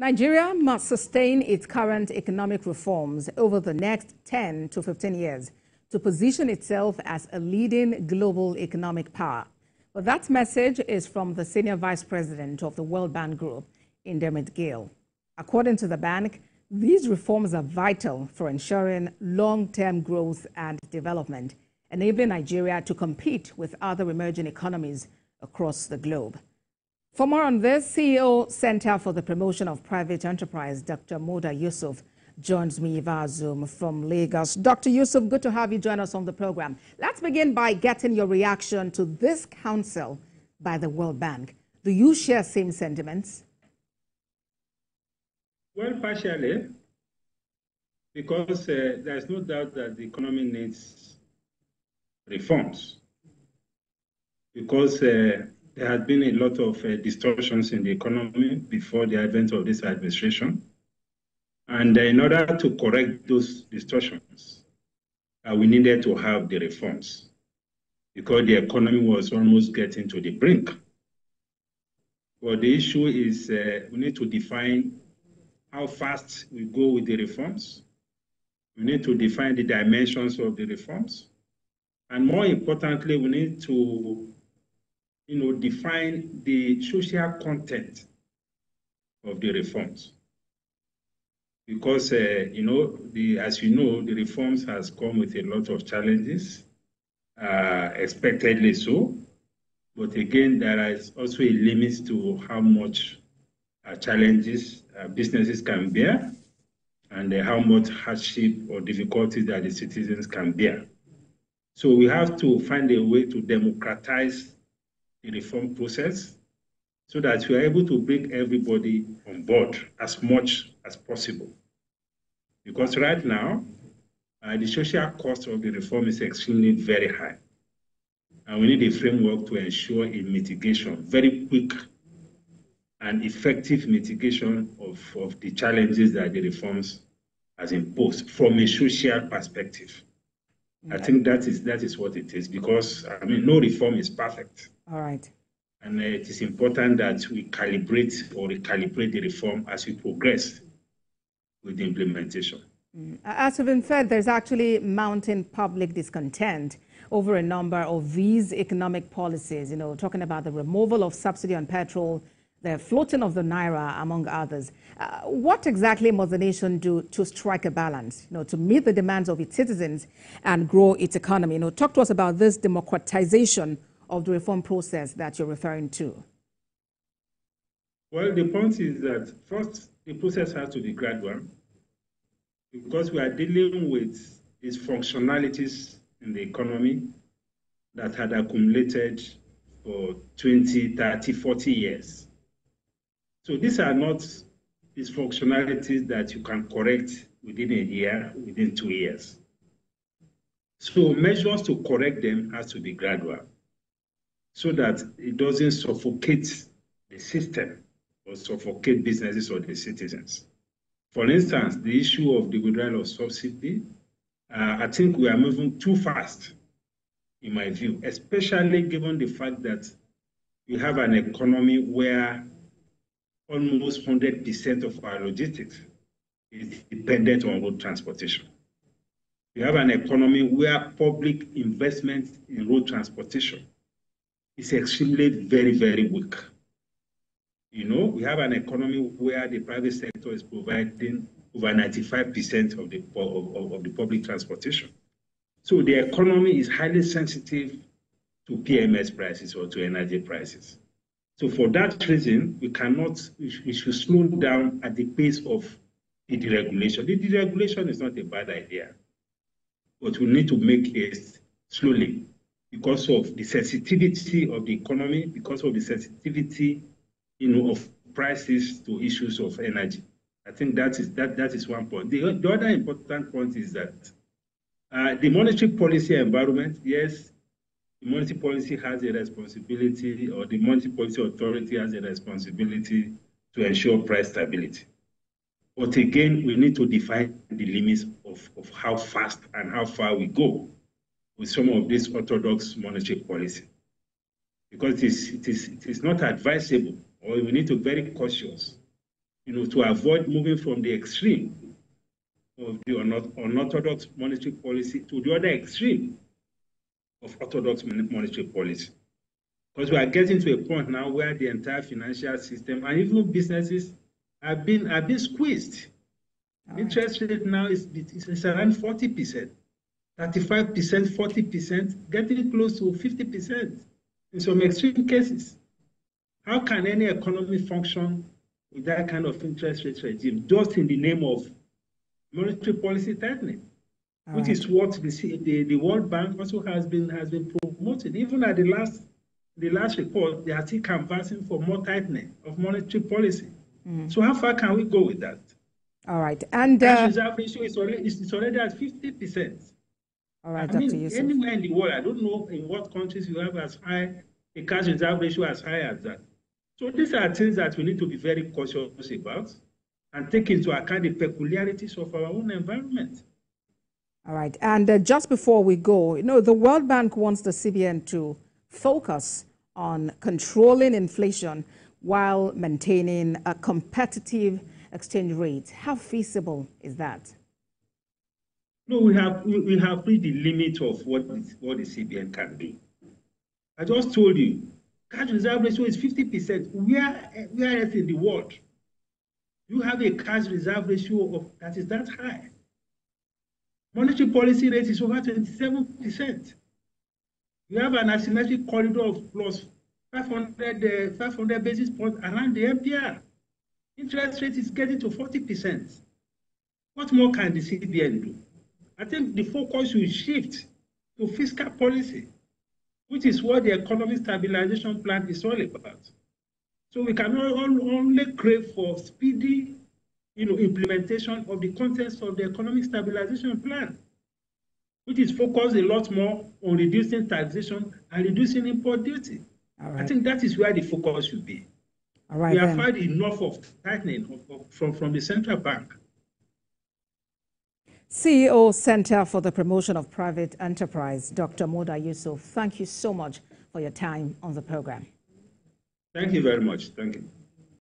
Nigeria must sustain its current economic reforms over the next 10 to 15 years to position itself as a leading global economic power. But that message is from the Senior Vice President of the World Bank Group, Indermit Gill. According to the bank, these reforms are vital for ensuring long-term growth and development, enabling Nigeria to compete with other emerging economies across the globe. For more on this, CEO Center for the Promotion of Private Enterprise, Dr. Moda Yusuf, joins me via Zoom from Lagos. Dr. Yusuf, good to have you join us on the program. Let's begin by getting your reaction to this counsel by the World Bank. Do you share same sentiments? Well, partially, because there's no doubt that the economy needs reforms, because there had been a lot of distortions in the economy before the advent of this administration. And in order to correct those distortions, we needed to have the reforms because the economy was almost getting to the brink. But the issue is we need to define how fast we go with the reforms. We need to define the dimensions of the reforms. And more importantly, we need to define the social content of the reforms. Because, as you know, the reforms has come with a lot of challenges, expectedly so. But again, there is also a limit to how much challenges businesses can bear and how much hardship or difficulties that the citizens can bear. So we have to find a way to democratize the reform process so that we are able to bring everybody on board as much as possible. Because right now, the social cost of the reform is extremely very high. And we need a framework to ensure a mitigation, very quick and effective mitigation of the challenges that the reforms has imposed from a social perspective. I think that is what it is, because no reform is perfect. All right. And it is important that we calibrate or recalibrate the reform as we progress with the implementation. As we've inferred, there's actually mounting public discontent over a number of these economic policies, talking about the removal of subsidy on petrol, the floating of the naira, among others. What exactly must the nation do to strike a balance, to meet the demands of its citizens and grow its economy? Talk to us about this democratization of the reform process that you're referring to. Well, the point is that first, the process has to be gradual because we are dealing with these functionalities in the economy that had accumulated for 20, 30, 40 years. So these are not these functionalities that you can correct within a year, within 2 years. So measures to correct them has to be gradual so that it doesn't suffocate the system or suffocate businesses or the citizens. For instance, the issue of the withdrawal of subsidy, I think we are moving too fast, in my view, especially given the fact that we have an economy where almost 100% of our logistics is dependent on road transportation. We have an economy where public investment in road transportation is extremely very, very weak. We have an economy where the private sector is providing over 95% of the public transportation. So the economy is highly sensitive to PMS prices or to energy prices. So for that reason, we should slow down at the pace of the deregulation. The deregulation is not a bad idea, but we need to make it slowly because of the sensitivity of the economy, because of the sensitivity, of prices to issues of energy. I think that is one point. The other important point is that the monetary policy environment, yes, the monetary policy has a responsibility, or the monetary policy authority has a responsibility to ensure price stability. But again, we need to define the limits of how fast and how far we go with some of this orthodox monetary policy. Because it is not advisable, or we need to be very cautious, to avoid moving from the extreme of the unorthodox monetary policy to the other extreme of orthodox monetary policy. Because we are getting to a point now where the entire financial system and even businesses have been squeezed. Interest rate now is around 40%, 35%, 40%, getting close to 50% in some extreme cases. How can any economy function with that kind of interest rate regime, just in the name of monetary policy tightening, which is what the World Bank also has been promoting. Even at the last report, they are still canvassing for more tightening of monetary policy. So how far can we go with that? All right, and cash reserve ratio is already at 50%. All right, Dr. Yusuf. Anywhere in the world, I don't know in what countries you have as high a cash reserve ratio as high as that. So these are things that we need to be very cautious about and take into account the peculiarities of our own environment. All right, and just before we go, the World Bank wants the CBN to focus on controlling inflation while maintaining a competitive exchange rate. How feasible is that? No, we have reached the limit of what the CBN can do. I just told you, cash reserve ratio is 50%. Where else in the world you have a cash reserve ratio that is that high? Monetary policy rate is over 27%. You have an asymmetric corridor of plus 500 basis points around the MPR. Interest rate is getting to 40%. What more can the CBN do? I think the focus will shift to fiscal policy, which is what the economic stabilization plan is all about. So we can only crave for speedy, implementation of the contents of the economic stabilization plan, which is focused a lot more on reducing taxation and reducing import duty. Right. I think that is where the focus should be. All right, we have had enough of tightening from the central bank. CEO, Center for the Promotion of Private Enterprise, Dr. Moda Yusuf, thank you so much for your time on the program. Thank you very much. Thank you.